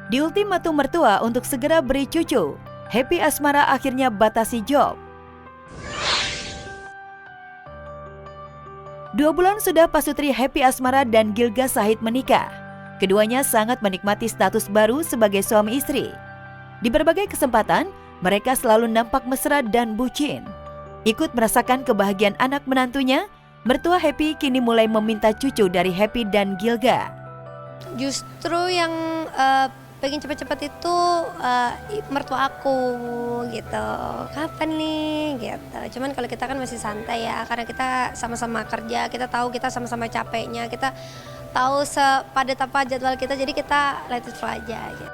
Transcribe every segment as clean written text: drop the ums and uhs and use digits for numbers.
Di ultimatum mertua untuk segera beri cucu, Happy Asmara akhirnya batasi job. 2 bulan sudah pasutri Happy Asmara dan Gilga Syahid menikah. Keduanya sangat menikmati status baru sebagai suami istri. Di berbagai kesempatan, mereka selalu nampak mesra dan bucin. Ikut merasakan kebahagiaan anak menantunya, mertua Happy kini mulai meminta cucu dari Happy dan Gilga. Justru yang pengen cepet-cepet itu mertua aku gitu. Kapan nih gitu. Cuman kalau kita kan masih santai ya, karena kita sama-sama kerja, kita tahu kita sama-sama capeknya, kita tahu sepadat apa jadwal kita, jadi kita let it flow aja gitu.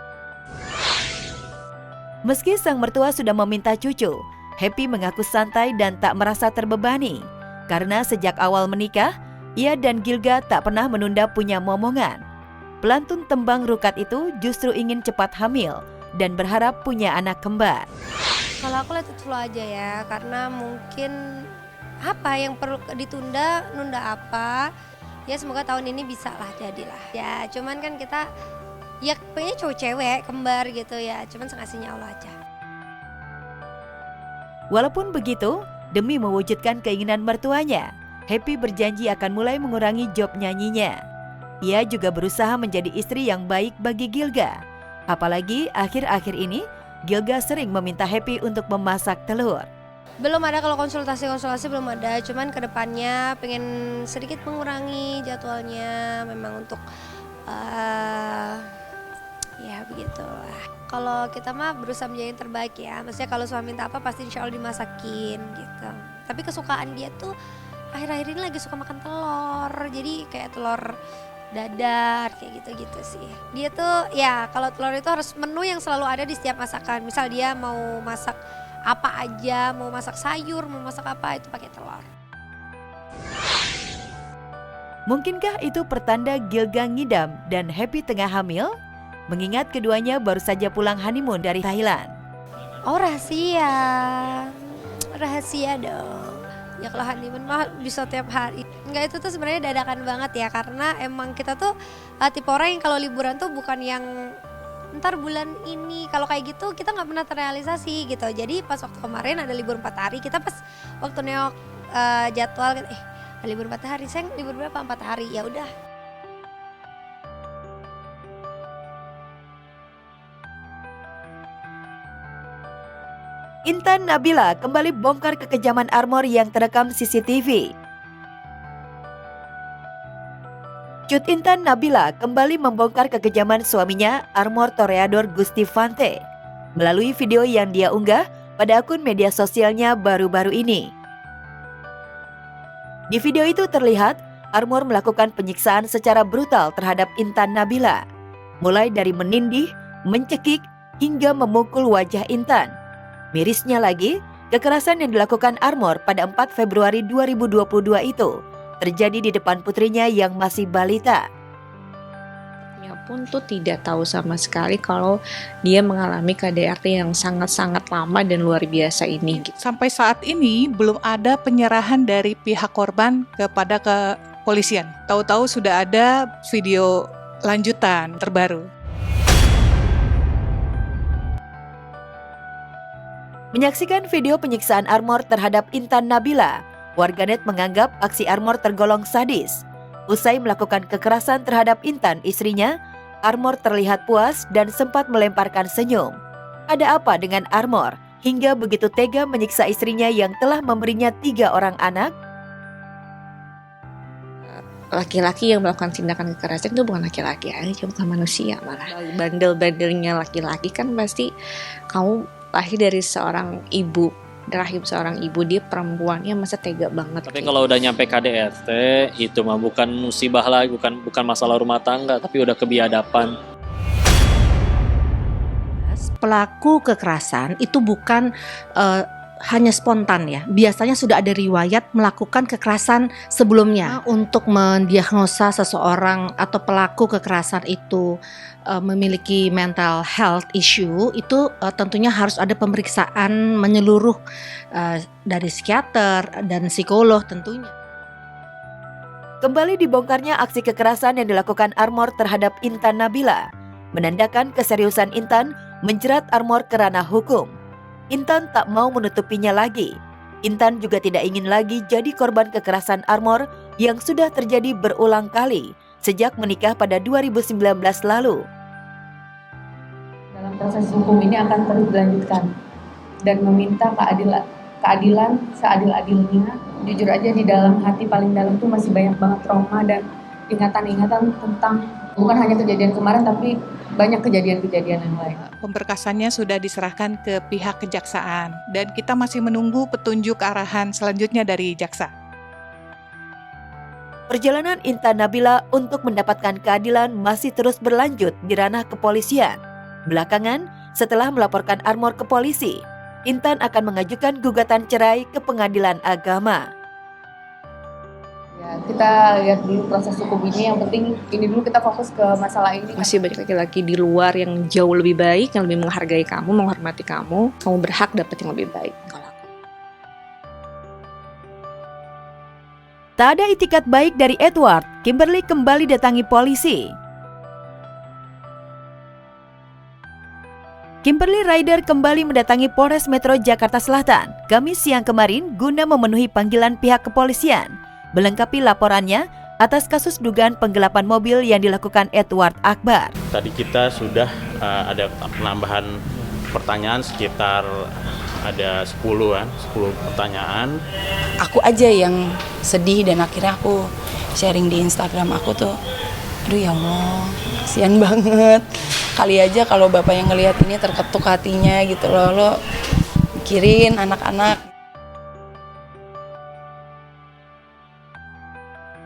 Meski sang mertua sudah meminta cucu, Happy mengaku santai dan tak merasa terbebani. Karena sejak awal menikah, ia dan Gilga tak pernah menunda punya momongan. Pelantun tembang rukat itu justru ingin cepat hamil dan berharap punya anak kembar. Kalau aku let it flow aja ya, karena mungkin apa yang perlu ditunda, nunda apa, ya semoga tahun ini bisa lah jadilah. Ya cuman kan kita ya pengennya cowok cewek kembar gitu ya, cuman sekasihnya Allah aja. Walaupun begitu, demi mewujudkan keinginan mertuanya, Happy berjanji akan mulai mengurangi job nyanyinya. Ia juga berusaha menjadi istri yang baik bagi Gilga. Apalagi akhir-akhir ini, Gilga sering meminta Happy untuk memasak telur. Belum ada, kalau konsultasi belum ada, cuman kedepannya pengen sedikit mengurangi jadwalnya memang untuk ya begitulah. Kalau kita mah berusaha menjadi yang terbaik ya, maksudnya kalau suami minta apa pasti insya Allah dimasakin gitu. Tapi kesukaan dia tuh akhir-akhir ini lagi suka makan telur, jadi kayak telur dadar kayak gitu-gitu sih. Dia tuh ya kalau telur itu harus menu yang selalu ada di setiap masakan. Misal dia mau masak apa aja, mau masak sayur, mau masak apa, itu pakai telur. Mungkinkah itu pertanda Gilga ngidam dan Happy tengah hamil? Mengingat keduanya baru saja pulang honeymoon dari Thailand. Oh rahasia, rahasia dong. Ya kalau honeymoon mah bisa tiap hari. Enggak, itu tuh sebenarnya dadakan banget ya, karena emang kita tuh tipe orang yang kalau liburan tuh bukan yang ntar bulan ini, kalau kayak gitu kita nggak pernah terrealisasi gitu. Jadi pas waktu kemarin ada libur 4 hari, kita pas waktu neok jadwal libur 4 hari, sayang libur berapa? 4 hari, ya udah. Intan Nabila kembali bongkar kekejaman Armor yang terekam CCTV. Cut Intan Nabila kembali membongkar kekejaman suaminya Armor Toreador Gusti Fante melalui video yang dia unggah pada akun media sosialnya baru-baru ini. Di video itu terlihat Armor melakukan penyiksaan secara brutal terhadap Intan Nabila, mulai dari menindih, mencekik, hingga memukul wajah Intan. Mirisnya lagi, kekerasan yang dilakukan Armor pada 4 Februari 2022 itu terjadi di depan putrinya yang masih balita. Ya pun tuh tidak tahu sama sekali kalau dia mengalami KDRT yang sangat-sangat lama dan luar biasa ini. Sampai saat ini belum ada penyerahan dari pihak korban kepada kepolisian. Tahu-tahu sudah ada video lanjutan terbaru. Menyaksikan video penyiksaan Armor terhadap Intan Nabila, warganet menganggap aksi Armor tergolong sadis. Usai melakukan kekerasan terhadap Intan, istrinya, Armor terlihat puas dan sempat melemparkan senyum. Ada apa dengan Armor hingga begitu tega menyiksa istrinya yang telah memberinya 3 orang anak? Laki-laki yang melakukan tindakan kekerasan itu bukan laki-laki aja, bukan manusia malah. Bandel-bandelnya laki-laki kan pasti kamu lahir dari seorang ibu, rahim seorang ibu, dia perempuannya masa tega banget. Tapi kalau udah nyampe KDRT itu mah bukan musibah lagi, bukan masalah rumah tangga, tapi udah kebiadaban. Pelaku kekerasan itu bukan hanya spontan ya. Biasanya sudah ada riwayat melakukan kekerasan sebelumnya. Untuk mendiagnosa seseorang atau pelaku kekerasan itu memiliki mental health issue, itu tentunya harus ada pemeriksaan menyeluruh dari psikiater dan psikolog tentunya. Kembali dibongkarnya aksi kekerasan yang dilakukan Armor terhadap Intan Nabila. menandakan keseriusan Intan menjerat Armor ke ranah hukum. Intan tak mau menutupinya lagi. Intan juga tidak ingin lagi jadi korban kekerasan Armor yang sudah terjadi berulang kali sejak menikah pada 2019 lalu. Dalam proses hukum ini akan terus dilanjutkan dan meminta keadilan seadil-adilnya. Jujur aja di dalam hati paling dalam tuh masih banyak banget trauma dan ingatan-ingatan tentang bukan hanya kejadian kemarin tapi banyak kejadian-kejadian yang lain. Pemberkasannya sudah diserahkan ke pihak kejaksaan dan kita masih menunggu petunjuk arahan selanjutnya dari jaksa. Perjalanan Intan Nabila untuk mendapatkan keadilan masih terus berlanjut di ranah kepolisian. Belakangan, setelah melaporkan Armor ke polisi, Intan akan mengajukan gugatan cerai ke pengadilan agama. Ya, kita lihat dulu proses hukum ini, yang penting ini dulu kita fokus ke masalah ini. Masih banyak laki-laki di luar yang jauh lebih baik, yang lebih menghargai kamu, menghormati kamu. Kamu berhak dapat yang lebih baik. Tak ada itikat baik dari Edward, Kimberly kembali datangi polisi. Kimberly Ryder kembali mendatangi Polres Metro Jakarta Selatan Kamis siang kemarin guna memenuhi panggilan pihak kepolisian, melengkapi laporannya atas kasus dugaan penggelapan mobil yang dilakukan Edward Akbar. Tadi kita sudah ada penambahan pertanyaan sekitar ada 10 pertanyaan. Aku aja yang sedih dan akhirnya aku sharing di Instagram aku tuh, aduh ya Allah, kasihan banget. Kali aja kalau bapak yang ngelihat ini terketuk hatinya gitu loh, lo mikirin anak-anak.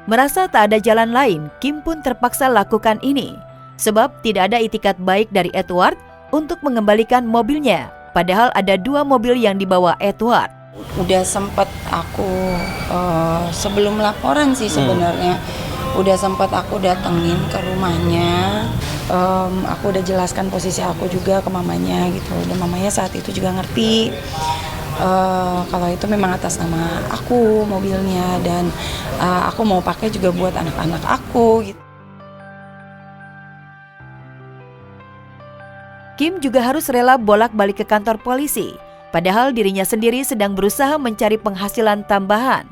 Merasa tak ada jalan lain, Kim pun terpaksa lakukan ini. Sebab tidak ada itikat baik dari Edward untuk mengembalikan mobilnya. Padahal ada 2 mobil yang dibawa Edward. Udah sempat aku sebelum laporan sih sebenarnya, udah sempat aku datengin ke rumahnya. Aku udah jelaskan posisi aku juga ke mamanya gitu. Dan mamanya saat itu juga ngerti kalau itu memang atas nama aku mobilnya dan aku mau pakai juga buat anak-anak aku gitu. Kim juga harus rela bolak-balik ke kantor polisi, padahal dirinya sendiri sedang berusaha mencari penghasilan tambahan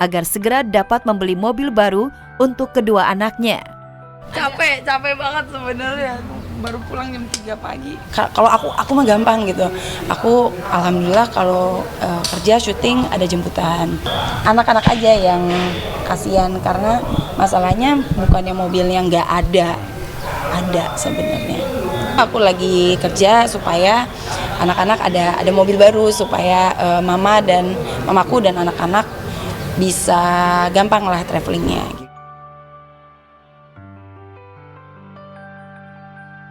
agar segera dapat membeli mobil baru untuk kedua anaknya. Capek banget sebenarnya. Baru pulang jam 3 pagi. Kalau aku mah gampang gitu. Aku alhamdulillah kalau kerja syuting ada jemputan. Anak-anak aja yang kasihan karena masalahnya bukannya mobilnya nggak ada sebenarnya. Aku lagi kerja supaya anak-anak ada mobil baru supaya mamaku dan anak-anak bisa gampang lah travelingnya.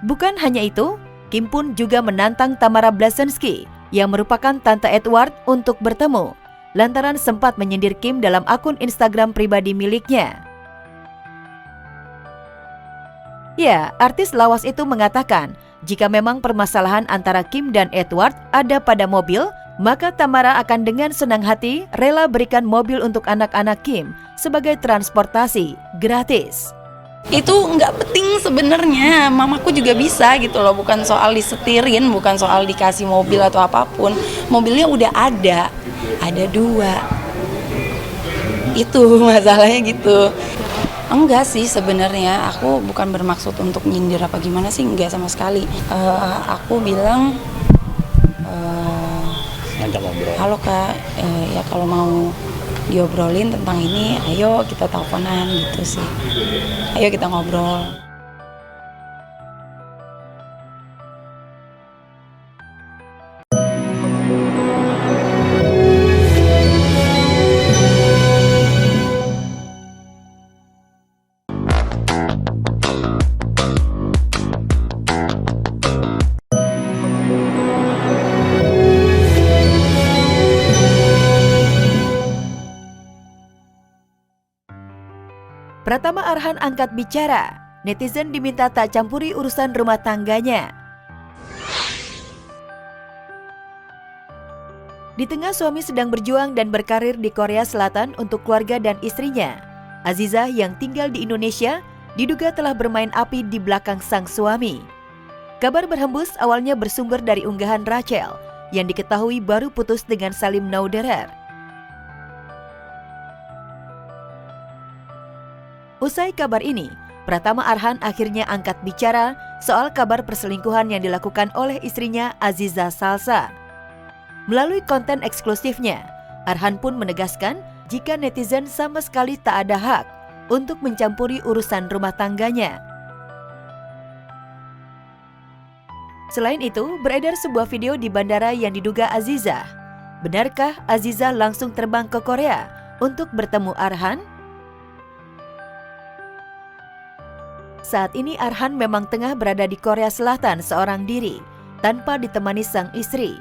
Bukan hanya itu, Kim pun juga menantang Tamara Blazensky yang merupakan tante Edward untuk bertemu, lantaran sempat menyindir Kim dalam akun Instagram pribadi miliknya. Ya, artis lawas itu mengatakan jika memang permasalahan antara Kim dan Edward ada pada mobil, maka Tamara akan dengan senang hati rela berikan mobil untuk anak-anak Kim sebagai transportasi gratis. Itu nggak penting sebenarnya, mamaku juga bisa gitu loh, bukan soal disetirin, bukan soal dikasih mobil atau apapun. Mobilnya udah ada 2. Itu masalahnya gitu. Enggak sih sebenarnya, aku bukan bermaksud untuk nyindir apa gimana sih, enggak sama sekali. Aku bilang, halo kak, ya kalau mau diobrolin tentang ini, ayo kita teleponan gitu sih. Ayo kita ngobrol. Pratama Arhan angkat bicara, netizen diminta tak campuri urusan rumah tangganya. Di tengah suami sedang berjuang dan berkarir di Korea Selatan untuk keluarga dan istrinya, Azizah yang tinggal di Indonesia diduga telah bermain api di belakang sang suami. Kabar berhembus awalnya bersumber dari unggahan Rachel yang diketahui baru putus dengan Salim Nauderer. Usai kabar ini, Pratama Arhan akhirnya angkat bicara soal kabar perselingkuhan yang dilakukan oleh istrinya Aziza Salsa. Melalui konten eksklusifnya, Arhan pun menegaskan jika netizen sama sekali tak ada hak untuk mencampuri urusan rumah tangganya. Selain itu, beredar sebuah video di bandara yang diduga Aziza. Benarkah Aziza langsung terbang ke Korea untuk bertemu Arhan? Saat ini Arhan memang tengah berada di Korea Selatan seorang diri, tanpa ditemani sang istri.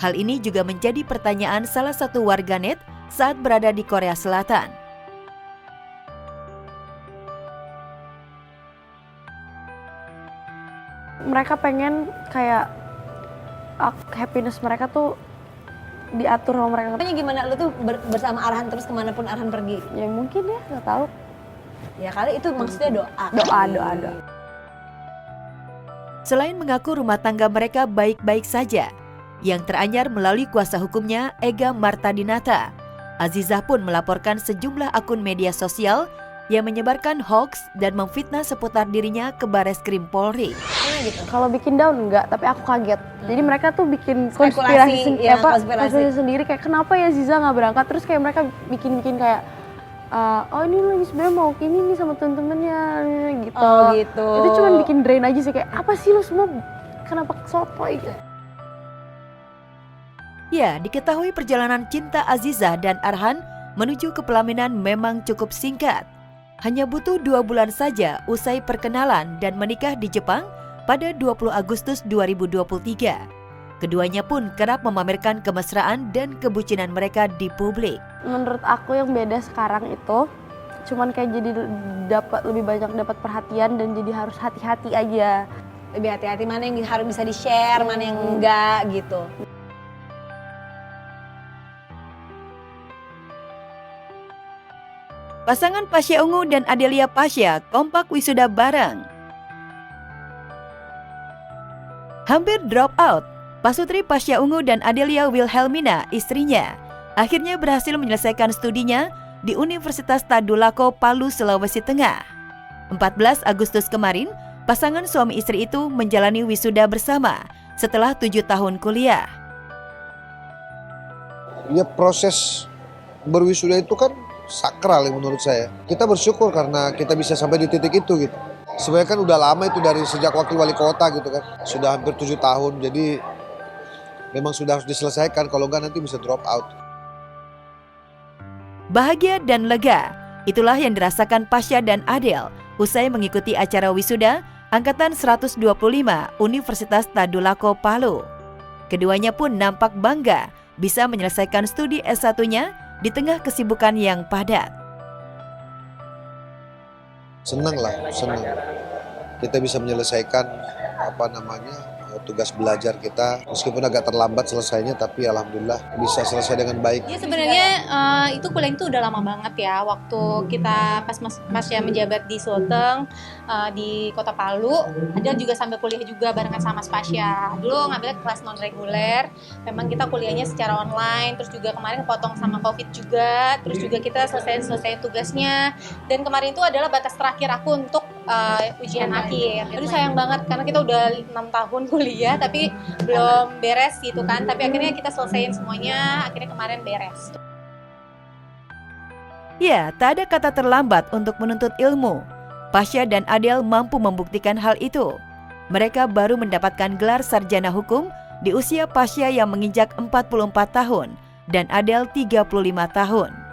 Hal ini juga menjadi pertanyaan salah satu warganet saat berada di Korea Selatan. Mereka pengen kayak happiness mereka tuh diatur sama mereka. Makanya gimana lu tuh bersama Arhan terus kemanapun Arhan pergi? Ya mungkin ya, nggak tahu. Ya kali itu maksudnya doa. Doa. Selain mengaku rumah tangga mereka baik-baik saja, yang teranyar melalui kuasa hukumnya Ega Martadinata, Azizah pun melaporkan sejumlah akun media sosial yang menyebarkan hoaks dan memfitnah seputar dirinya ke Bareskrim Polri. Kalau bikin down enggak, tapi aku kaget. Jadi mereka tuh bikin Spekulasi, konspirasi sendiri kayak kenapa ya Ziza nggak berangkat, terus kayak mereka bikin kayak oh ini lagi sebenarnya mau ini nih sama temen-temennya gitu. Oh gitu. Itu cuma bikin drain aja sih, kayak apa sih lu semua kenapa sotoy gitu. Ya, diketahui perjalanan cinta Azizah dan Arhan menuju ke pelaminan memang cukup singkat. Hanya butuh 2 bulan saja usai perkenalan dan menikah di Jepang pada 20 Agustus 2023. Keduanya pun kerap memamerkan kemesraan dan kebucinan mereka di publik. Menurut aku yang beda sekarang itu cuman kayak jadi lebih banyak dapat perhatian dan jadi harus hati-hati aja. Lebih hati-hati mana yang harus bisa di-share, mana yang enggak gitu. Pasangan Pasha Ungu dan Adelia Pasha kompak wisuda bareng. Hampir drop out, pasutri Pasha Ungu dan Adelia Wilhelmina, istrinya, akhirnya berhasil menyelesaikan studinya di Universitas Tadulako, Palu, Sulawesi Tengah. 14 Agustus kemarin, pasangan suami istri itu menjalani wisuda bersama setelah 7 tahun kuliah. Ya, proses berwisuda itu kan sakral menurut saya. Kita bersyukur karena kita bisa sampai di titik itu gitu. Sebenarnya kan udah lama itu dari sejak wakil wali kota gitu kan. Sudah hampir 7 tahun, jadi memang sudah harus diselesaikan, kalau enggak nanti bisa drop out. Bahagia dan lega, itulah yang dirasakan Pasha dan Adel usai mengikuti acara wisuda Angkatan 125 Universitas Tadulako, Palu. Keduanya pun nampak bangga bisa menyelesaikan studi S1-nya di tengah kesibukan yang padat. Senang. Kita bisa menyelesaikan tugas belajar kita, meskipun agak terlambat selesainya, tapi alhamdulillah bisa selesai dengan baik. Ya sebenarnya itu kuliah itu udah lama banget ya, waktu kita pas ya menjabat di Sulteng di Kota Palu, ada juga sambil kuliah juga barengan sama Spasya. Dulu ngambilnya kelas non reguler, memang kita kuliahnya secara online, terus juga kemarin kepotong sama Covid juga, terus juga kita selesai tugasnya, dan kemarin itu adalah batas terakhir aku untuk ujian akhir. Aduh sayang banget karena kita udah 6 tahun kuliah tapi belum beres gitu kan, tapi akhirnya kita selesaiin semuanya, akhirnya kemarin beres. Ya, tak ada kata terlambat untuk menuntut ilmu. Pasha dan Adel mampu membuktikan hal itu. Mereka baru mendapatkan gelar sarjana hukum di usia Pasha yang menginjak 44 tahun dan Adel 35 tahun.